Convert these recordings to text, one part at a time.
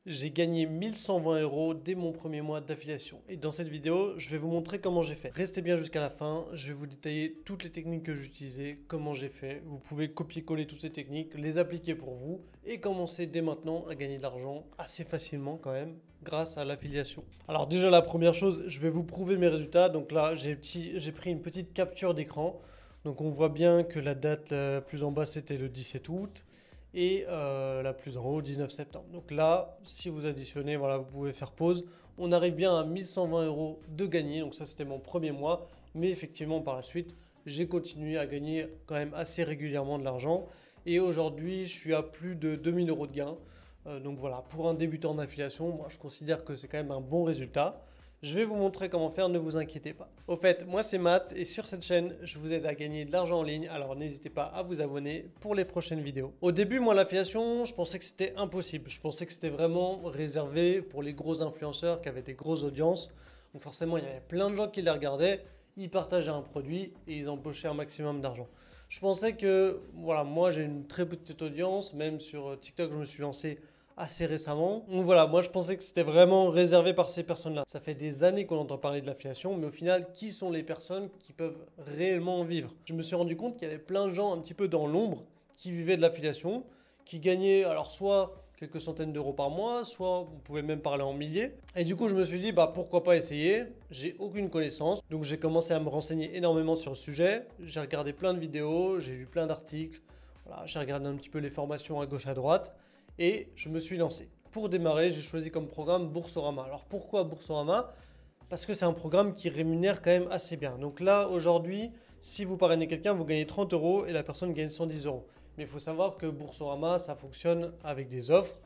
J'ai gagné 1120 euros dès mon premier mois d'affiliation. Et dans cette vidéo, je vais vous montrer comment j'ai fait. Restez bien jusqu'à la fin, je vais vous détailler toutes les techniques que j'utilisais, comment j'ai fait. Vous pouvez copier-coller toutes ces techniques, les appliquer pour vous et commencer dès maintenant à gagner de l'argent assez facilement quand même grâce à l'affiliation. Alors déjà la première chose, je vais vous prouver mes résultats. Donc là, j'ai pris une petite capture d'écran. Donc on voit bien que la date la plus en bas c'était le 17 août et la plus en haut 19 septembre. Donc là, si vous additionnez, voilà, vous pouvez faire pause. On arrive bien à 1120 euros de gagner. Donc ça c'était mon premier mois. Mais effectivement par la suite, j'ai continué à gagner quand même assez régulièrement de l'argent. Et aujourd'hui, je suis à plus de 2000 euros de gains. Donc voilà, pour un débutant en affiliation, moi je considère que c'est quand même un bon résultat. Je vais vous montrer comment faire, ne vous inquiétez pas. Au fait, moi c'est Matt et sur cette chaîne, je vous aide à gagner de l'argent en ligne, alors n'hésitez pas à vous abonner pour les prochaines vidéos. Au début, moi l'affiliation, je pensais que c'était impossible. Je pensais que c'était vraiment réservé pour les gros influenceurs qui avaient des grosses audiences. Donc forcément, il y avait plein de gens qui les regardaient, ils partageaient un produit et ils empochaient un maximum d'argent. Je pensais que, voilà, moi j'ai une très petite audience, même sur TikTok, je me suis lancé assez récemment. Donc voilà, moi je pensais que c'était vraiment réservé par ces personnes-là. Ça fait des années qu'on entend parler de l'affiliation, mais au final, qui sont les personnes qui peuvent réellement en vivre? Je me suis rendu compte qu'il y avait plein de gens un petit peu dans l'ombre qui vivaient de l'affiliation, qui gagnaient alors soit quelques centaines d'euros par mois, soit on pouvait même parler en milliers. Et du coup, je me suis dit, bah pourquoi pas essayer? J'ai aucune connaissance, donc j'ai commencé à me renseigner énormément sur le sujet. J'ai regardé plein de vidéos, j'ai lu plein d'articles, voilà, j'ai regardé un petit peu les formations à gauche à droite et je me suis lancé. Pour démarrer, j'ai choisi comme programme Boursorama. Alors pourquoi Boursorama? Parce que c'est un programme qui rémunère quand même assez bien. Donc là, aujourd'hui, si vous parrainez quelqu'un, vous gagnez 30 euros et la personne gagne 110 euros. Mais il faut savoir que Boursorama, ça fonctionne avec des offres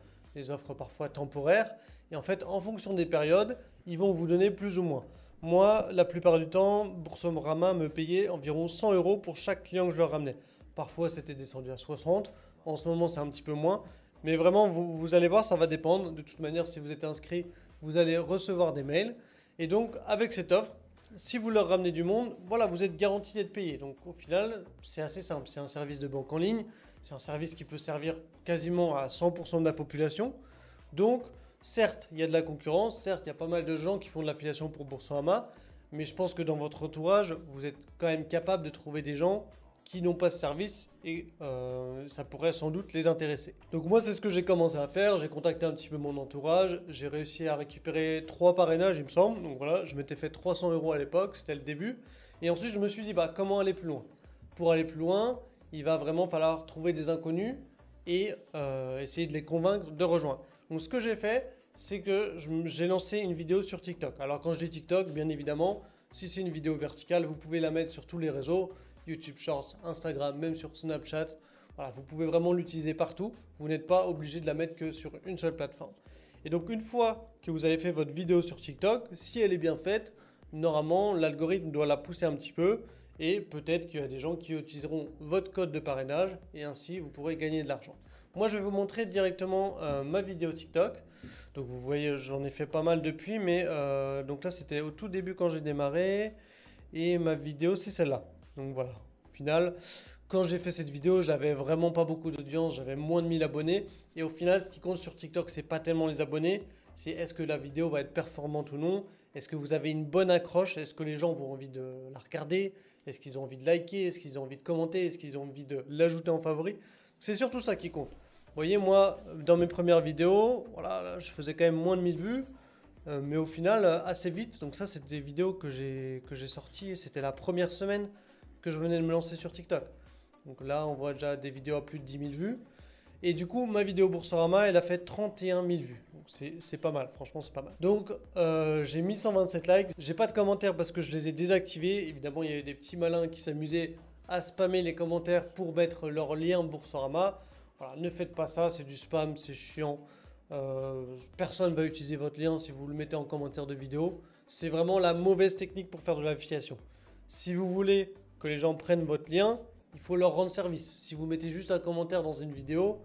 parfois temporaires. Et en fait, en fonction des périodes, ils vont vous donner plus ou moins. Moi, la plupart du temps, Boursorama me payait environ 100 euros pour chaque client que je leur ramenais. Parfois, c'était descendu à 60. En ce moment, c'est un petit peu moins. Mais vraiment, vous allez voir, ça va dépendre. De toute manière, si vous êtes inscrit, vous allez recevoir des mails. Et donc, avec cette offre, si vous leur ramenez du monde, voilà, vous êtes garanti d'être payé. Donc, au final, c'est assez simple. C'est un service de banque en ligne. C'est un service qui peut servir quasiment à 100% de la population. Donc, certes, il y a de la concurrence. Certes, il y a pas mal de gens qui font de l'affiliation pour Boursorama. Mais je pense que dans votre entourage, vous êtes quand même capable de trouver des gens qui n'ont pas ce service et ça pourrait sans doute les intéresser. Donc moi c'est ce que j'ai commencé à faire, j'ai contacté un petit peu mon entourage, j'ai réussi à récupérer 3 parrainages il me semble, donc voilà, je m'étais fait 300 euros à l'époque, c'était le début, et ensuite je me suis dit bah comment aller plus loin? Pour aller plus loin, il va vraiment falloir trouver des inconnus et essayer de les convaincre de rejoindre. Donc ce que j'ai fait, c'est que j'ai lancé une vidéo sur TikTok. Alors quand je dis TikTok, bien évidemment, si c'est une vidéo verticale, vous pouvez la mettre sur tous les réseaux, YouTube Shorts, Instagram, même sur Snapchat. Voilà, vous pouvez vraiment l'utiliser partout. Vous n'êtes pas obligé de la mettre que sur une seule plateforme. Et donc une fois que vous avez fait votre vidéo sur TikTok, si elle est bien faite, normalement l'algorithme doit la pousser un petit peu et peut-être qu'il y a des gens qui utiliseront votre code de parrainage et ainsi vous pourrez gagner de l'argent. Moi je vais vous montrer directement ma vidéo TikTok. Donc vous voyez, j'en ai fait pas mal depuis, mais donc là c'était au tout début quand j'ai démarré et ma vidéo c'est celle-là. Donc voilà, au final, quand j'ai fait cette vidéo, j'avais vraiment pas beaucoup d'audience, j'avais moins de 1000 abonnés. Et au final, ce qui compte sur TikTok, c'est pas tellement les abonnés, c'est est-ce que la vidéo va être performante ou non, est-ce que vous avez une bonne accroche, est-ce que les gens ont envie de la regarder, est-ce qu'ils ont envie de liker, est-ce qu'ils ont envie de commenter, est-ce qu'ils ont envie de l'ajouter en favori. C'est surtout ça qui compte. Vous voyez, moi, dans mes premières vidéos, voilà, là, je faisais quand même moins de 1000 vues. Mais au final, assez vite, donc ça, c'est des vidéos que j'ai sorties et c'était la première semaine que je venais de me lancer sur TikTok. Donc là, on voit déjà des vidéos à plus de 10 000 vues. Et du coup, ma vidéo Boursorama, elle a fait 31 000 vues. Donc c'est pas mal, franchement, c'est pas mal. Donc, j'ai 1127 likes. J'ai pas de commentaires parce que je les ai désactivés. Évidemment, il y a eu des petits malins qui s'amusaient à spammer les commentaires pour mettre leur lien Boursorama. Voilà, ne faites pas ça, c'est du spam, c'est chiant. Personne ne va utiliser votre lien si vous le mettez en commentaire de vidéo. C'est vraiment la mauvaise technique pour faire de l'affiliation. Si vous voulez que les gens prennent votre lien, il faut leur rendre service. Si vous mettez juste un commentaire dans une vidéo,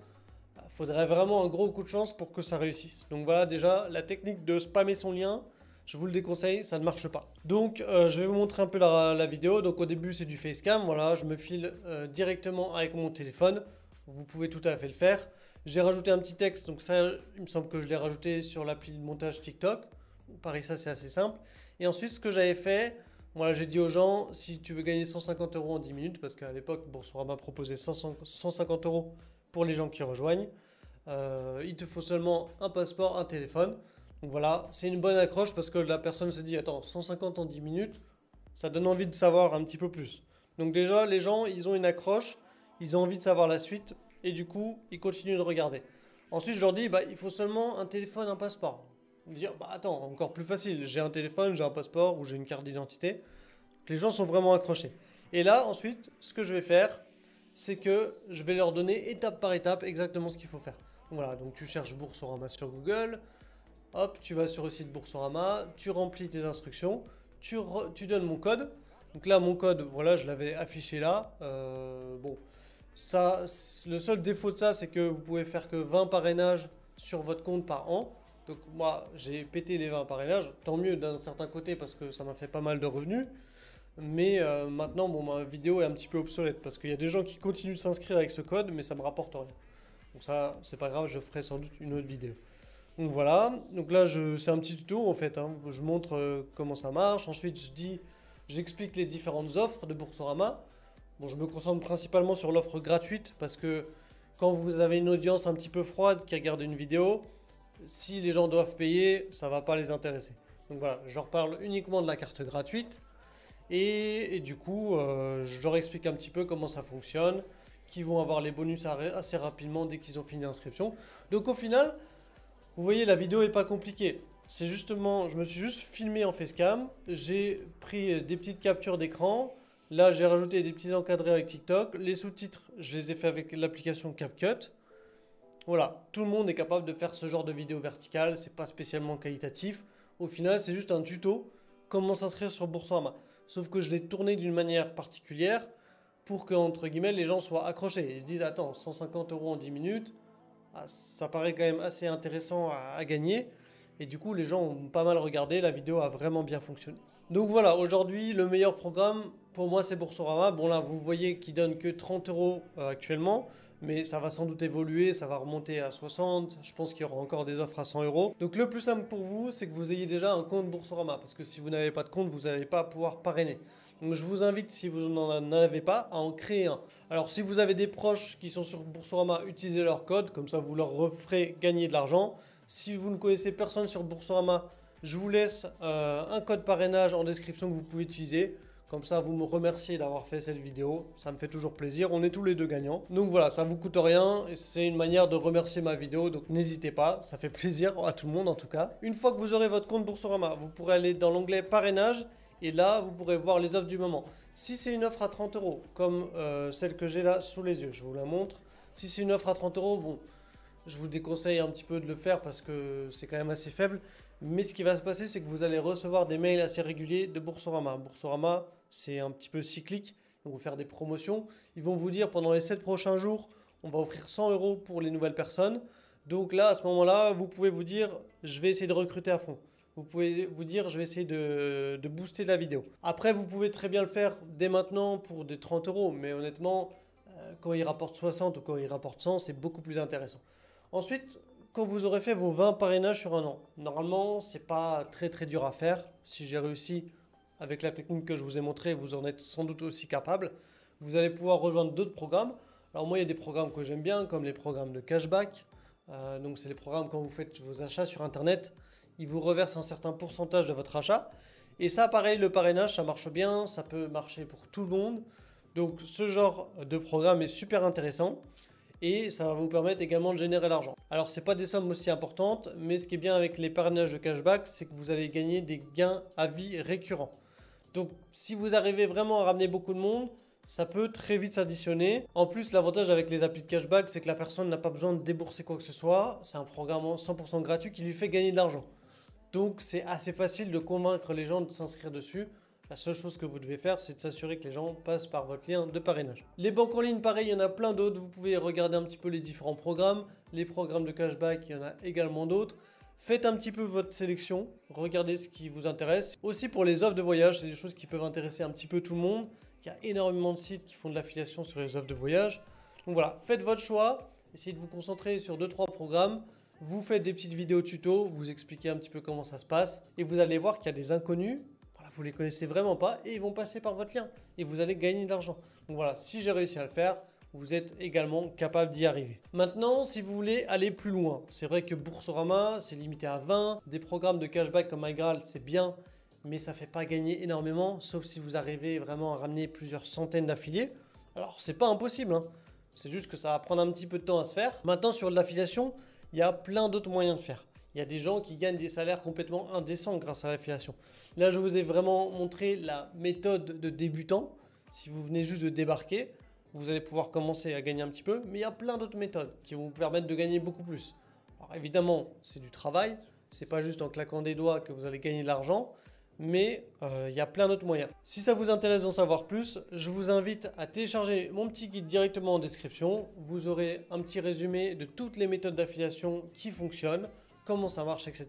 il faudrait vraiment un gros coup de chance pour que ça réussisse. Donc voilà, déjà, la technique de spammer son lien, je vous le déconseille, ça ne marche pas. Donc je vais vous montrer un peu la vidéo. Donc au début, c'est du facecam. Voilà, je me file directement avec mon téléphone. Vous pouvez tout à fait le faire. J'ai rajouté un petit texte, donc ça, il me semble que je l'ai rajouté sur l'appli de montage TikTok. Pareil, ça c'est assez simple. Et ensuite, ce que j'avais fait, voilà, j'ai dit aux gens, si tu veux gagner 150 euros en 10 minutes, parce qu'à l'époque, Boursorama proposait 150 euros pour les gens qui rejoignent, il te faut seulement un passeport, un téléphone. Donc voilà, c'est une bonne accroche parce que la personne se dit, attends, 150 en 10 minutes, ça donne envie de savoir un petit peu plus. Donc déjà, les gens, ils ont une accroche, ils ont envie de savoir la suite, et du coup, ils continuent de regarder. Ensuite, je leur dis, bah, il faut seulement un téléphone, un passeport. Ils me disent, bah attends, encore plus facile, j'ai un téléphone, j'ai un passeport ou j'ai une carte d'identité. Les gens sont vraiment accrochés. Et là, ensuite, ce que je vais faire, c'est que je vais leur donner étape par étape exactement ce qu'il faut faire. Voilà, donc tu cherches Boursorama sur Google, hop, tu vas sur le site Boursorama, tu remplis tes instructions, tu donnes mon code. Donc là, mon code, voilà, je l'avais affiché là. Bon, ça, le seul défaut de ça, c'est que vous pouvez faire que 20 parrainages sur votre compte par an. Donc moi, j'ai pété les 20 parrainages. Tant mieux d'un certain côté parce que ça m'a fait pas mal de revenus. Mais maintenant, bon, ma vidéo est un petit peu obsolète parce qu'il y a des gens qui continuent de s'inscrire avec ce code, mais ça me rapporte rien. Donc ça, c'est pas grave, je ferai sans doute une autre vidéo. Donc voilà, donc là c'est un petit tuto en fait, hein. Je montre comment ça marche. Ensuite, j'explique les différentes offres de Boursorama. Bon, je me concentre principalement sur l'offre gratuite parce que quand vous avez une audience un petit peu froide qui regarde une vidéo, si les gens doivent payer, ça va pas les intéresser. Donc voilà, je leur parle uniquement de la carte gratuite et du coup, je leur explique un petit peu comment ça fonctionne, qu'ils vont avoir les bonus assez rapidement dès qu'ils ont fini l'inscription. Donc au final, vous voyez, la vidéo n'est pas compliquée. C'est justement, je me suis juste filmé en facecam, j'ai pris des petites captures d'écran. Là, j'ai rajouté des petits encadrés avec TikTok. Les sous-titres, je les ai fait avec l'application CapCut. Voilà, tout le monde est capable de faire ce genre de vidéo verticale. C'est pas spécialement qualitatif. Au final, c'est juste un tuto comment s'inscrire sur Boursorama. Sauf que je l'ai tourné d'une manière particulière pour que, entre guillemets, les gens soient accrochés. Ils se disent, attends, 150 euros en 10 minutes, ah, ça paraît quand même assez intéressant à gagner. Et du coup, les gens ont pas mal regardé. La vidéo a vraiment bien fonctionné. Donc voilà, aujourd'hui, le meilleur programme pour moi, c'est Boursorama. Bon, là, vous voyez qu'il donne que 30 euros actuellement. Mais ça va sans doute évoluer, ça va remonter à 60. Je pense qu'il y aura encore des offres à 100 euros. Donc le plus simple pour vous, c'est que vous ayez déjà un compte Boursorama. Parce que si vous n'avez pas de compte, vous n'allez pas pouvoir parrainer. Donc je vous invite, si vous n'en avez pas, à en créer un. Alors si vous avez des proches qui sont sur Boursorama, utilisez leur code, comme ça vous leur referez gagner de l'argent. Si vous ne connaissez personne sur Boursorama, je vous laisse un code parrainage en description que vous pouvez utiliser. Comme ça, vous me remerciez d'avoir fait cette vidéo. Ça me fait toujours plaisir. On est tous les deux gagnants. Donc voilà, ça vous coûte rien. Et c'est une manière de remercier ma vidéo. Donc n'hésitez pas. Ça fait plaisir à tout le monde en tout cas. Une fois que vous aurez votre compte Boursorama, vous pourrez aller dans l'onglet parrainage. Et là, vous pourrez voir les offres du moment. Si c'est une offre à 30 euros, comme celle que j'ai là sous les yeux, je vous la montre. Si c'est une offre à 30 euros, bon, je vous déconseille un petit peu de le faire parce que c'est quand même assez faible. Mais ce qui va se passer, c'est que vous allez recevoir des mails assez réguliers de Boursorama. Boursorama, c'est un petit peu cyclique. Ils vont faire des promotions. Ils vont vous dire pendant les 7 prochains jours, on va offrir 100 euros pour les nouvelles personnes. Donc là, à ce moment-là, vous pouvez vous dire, je vais essayer de recruter à fond. Vous pouvez vous dire, je vais essayer de booster la vidéo. Après, vous pouvez très bien le faire dès maintenant pour des 30 euros. Mais honnêtement, quand il rapporte 60 ou quand il rapporte 100, c'est beaucoup plus intéressant. Ensuite, quand vous aurez fait vos 20 parrainages sur un an, normalement, c'est pas très dur à faire. Si j'ai réussi avec la technique que je vous ai montrée, vous en êtes sans doute aussi capable. Vous allez pouvoir rejoindre d'autres programmes. Alors moi, il y a des programmes que j'aime bien, comme les programmes de cashback. Donc c'est les programmes quand vous faites vos achats sur Internet, ils vous reversent un certain pourcentage de votre achat. Et ça, pareil, le parrainage, ça marche bien, ça peut marcher pour tout le monde. Donc ce genre de programme est super intéressant. Et ça va vous permettre également de générer l'argent. Alors c'est pas des sommes aussi importantes, mais ce qui est bien avec les parrainages de cashback, c'est que vous allez gagner des gains à vie récurrents. Donc si vous arrivez vraiment à ramener beaucoup de monde, ça peut très vite s'additionner. En plus, l'avantage avec les applis de cashback, c'est que la personne n'a pas besoin de débourser quoi que ce soit. C'est un programme 100% gratuit qui lui fait gagner de l'argent. Donc c'est assez facile de convaincre les gens de s'inscrire dessus. La seule chose que vous devez faire, c'est de s'assurer que les gens passent par votre lien de parrainage. Les banques en ligne, pareil, il y en a plein d'autres. Vous pouvez regarder un petit peu les différents programmes. Les programmes de cashback, il y en a également d'autres. Faites un petit peu votre sélection. Regardez ce qui vous intéresse. Aussi pour les offres de voyage, c'est des choses qui peuvent intéresser un petit peu tout le monde. Il y a énormément de sites qui font de l'affiliation sur les offres de voyage. Donc voilà, faites votre choix. essayez de vous concentrer sur 2-3 programmes. Vous faites des petites vidéos tuto, vous expliquez un petit peu comment ça se passe et vous allez voir qu'il y a des inconnus. Voilà, vous les connaissez vraiment pas et ils vont passer par votre lien et vous allez gagner de l'argent. Donc voilà, si j'ai réussi à le faire, vous êtes également capable d'y arriver. Maintenant, si vous voulez aller plus loin, c'est vrai que Boursorama, c'est limité à 20. Des programmes de cashback comme MyGraal, c'est bien, mais ça ne fait pas gagner énormément, sauf si vous arrivez vraiment à ramener plusieurs centaines d'affiliés. Alors, c'est pas impossible, hein. C'est juste que ça va prendre un petit peu de temps à se faire. Maintenant, sur l'affiliation, il y a plein d'autres moyens de faire. Il y a des gens qui gagnent des salaires complètement indécents grâce à l'affiliation. Là, je vous ai vraiment montré la méthode de débutant. Si vous venez juste de débarquer, vous allez pouvoir commencer à gagner un petit peu, mais il y a plein d'autres méthodes qui vont vous permettre de gagner beaucoup plus. Alors évidemment, c'est du travail, c'est pas juste en claquant des doigts que vous allez gagner de l'argent, mais il y a plein d'autres moyens. Si ça vous intéresse d'en savoir plus, je vous invite à télécharger mon petit guide directement en description. Vous aurez un petit résumé de toutes les méthodes d'affiliation qui fonctionnent, comment ça marche, etc.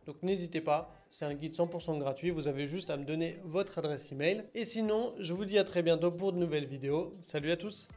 Donc n'hésitez pas, c'est un guide 100% gratuit, vous avez juste à me donner votre adresse email. Et sinon, je vous dis à très bientôt pour de nouvelles vidéos. Salut à tous!